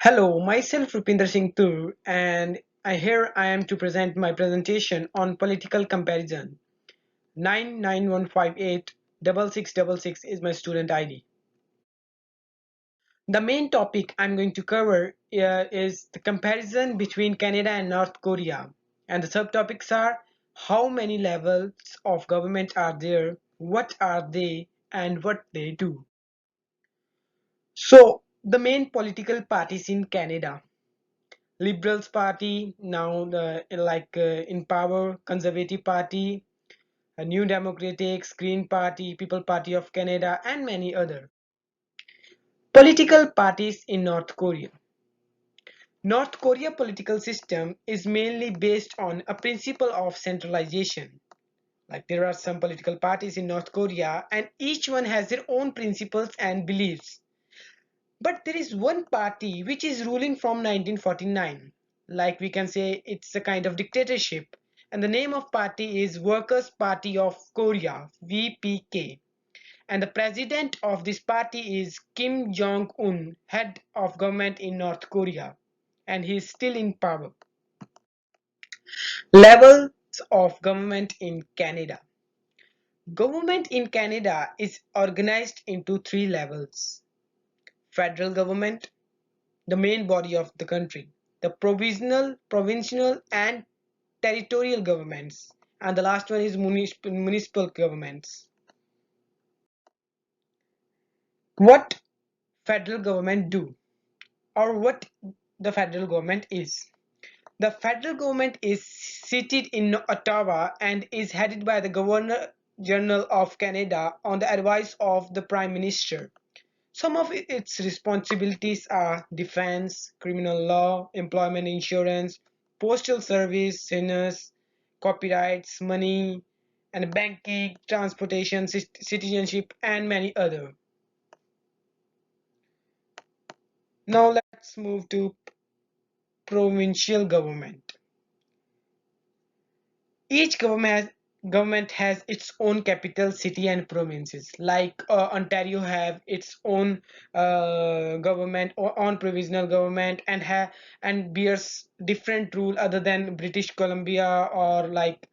Hello, myself Rupinder Singh Tur, and here I am to present my presentation on political comparison. 991586666 is my student ID. The main topic I'm going to cover is the comparison between Canada and North Korea, and the subtopics are how many levels of government are there, what are they, and what they do. So, the main political parties in Canada. Liberals Party now in power, Conservative Party, a New Democratic, Green Party, People Party of Canada, and many other political parties in North Korea. North Korea political system is mainly based on a principle of centralization. Like there are some political parties in North Korea, and each one has their own principles and beliefs. But there is one party which is ruling from 1949. Like we can say it's a kind of dictatorship. And the name of party is Workers' Party of Korea, VPK. And the president of this party is Kim Jong-un, head of government in North Korea. And he is still in power. Levels of government in Canada. Government in Canada is organized into three levels. Federal government, the main body of the country, the provisional, provincial, and territorial governments, and the last one is municipal governments. What federal government do, or what the federal government is? The federal government is seated in Ottawa and is headed by the Governor General of Canada on the advice of the Prime Minister. Some of its responsibilities are defense, criminal law, employment insurance, postal service, sinners, copyrights, money, and banking, transportation, citizenship, and many other. Now let's move to provincial government. Each government has its own capital city and provinces. Like Ontario have its own government or own provisional government and bears different rule other than British Columbia or like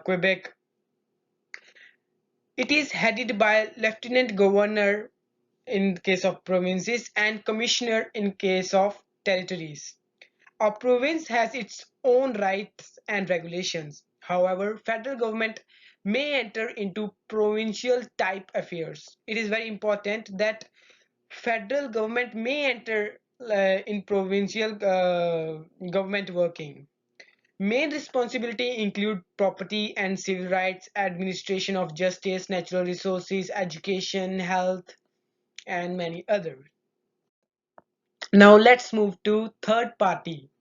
Quebec. It is headed by lieutenant governor in case of provinces and commissioner in case of territories. A province has its own rights and regulations. However, federal government may enter into provincial type affairs. It is very important that federal government may enter in provincial government working. Main responsibility include property and civil rights, administration of justice, natural resources, education, health, and many others. Now let's move to third party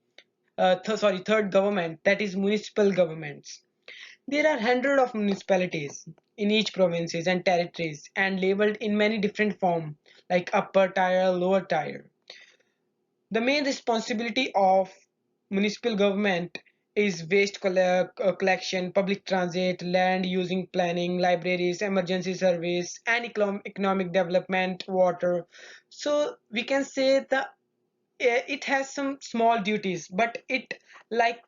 third government, that is municipal governments. There are hundreds of municipalities in each provinces and territories and labeled in many different forms like upper tier, lower tier. The main responsibility of municipal government is waste collection, public transit, land using planning, libraries, emergency service, and economic development, water. So we can say it has some small duties, but it like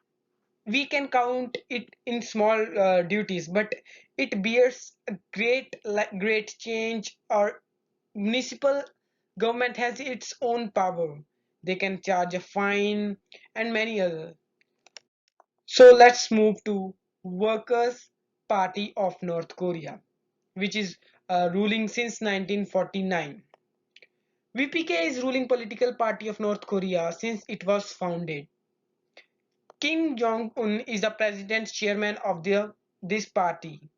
we can count it in small duties, but it bears a great change. Or municipal government has its own power. They can charge a fine and many other. So let's move to Workers' Party of North Korea, which is ruling since 1949. VPK is ruling political party of North Korea since it was founded. Kim Jong-un is the president chairman of this party.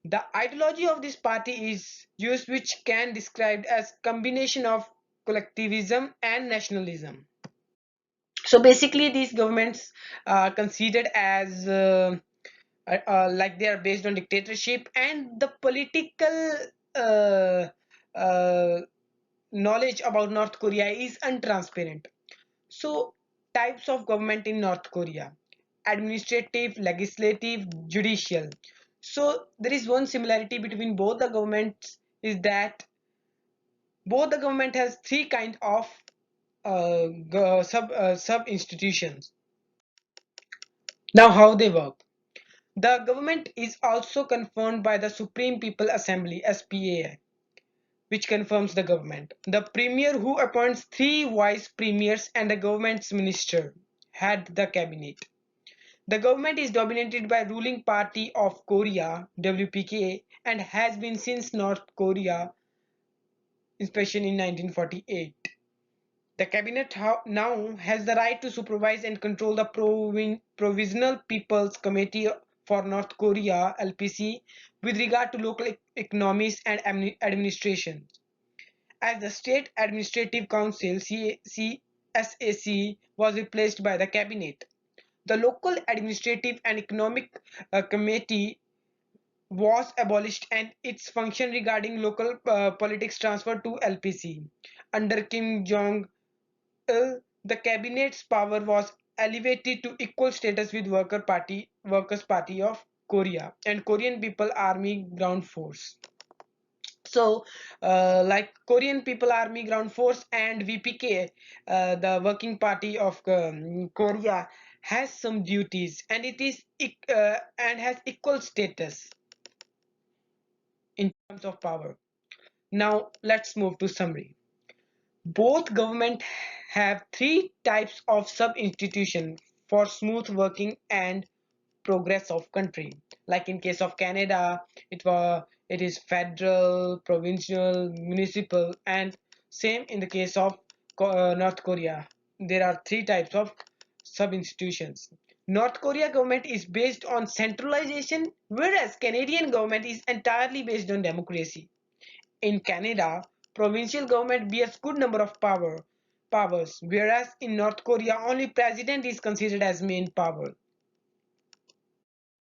The ideology of this party is used, which can described as combination of collectivism and nationalism. So basically these governments are considered as like they are based on dictatorship, and the political uh, uh, knowledge about North Korea is untransparent. So, types of government in North Korea: administrative, legislative, judicial. So, there is one similarity between both the governments is that both the government has three kind of sub institutions. Now, how they work. The government is also confirmed by the Supreme People Assembly (SPAI), which confirms the government. The premier, who appoints three vice premiers and a government's minister, head the cabinet. The government is dominated by ruling party of Korea (WPK) and has been since North Korea inspection in 1948. The cabinet now has the right to supervise and control the Provisional People's Committee for North Korea (LPC) with regard to local economies and administration. As the State Administrative Council (SAC) was replaced by the cabinet, the Local Administrative and Economic Committee was abolished and its function regarding local politics transferred to LPC. Under Kim Jong-il, the cabinet's power was elevated to equal status with Workers' Party of Korea and Korean People Army Ground Force. So, like Korean People Army Ground Force and VPK, the Working Party of Korea, has some duties and it is and has equal status in terms of power. Now, let's move to summary. Both government have three types of sub-institution for smooth working and progress of country. Like in case of Canada, it is federal, provincial, municipal, and same in the case of North Korea. There are three types of sub-institutions. North Korea government is based on centralization, whereas Canadian government is entirely based on democracy. In Canada, provincial government bears good number of powers, whereas in North Korea only president is considered as main power.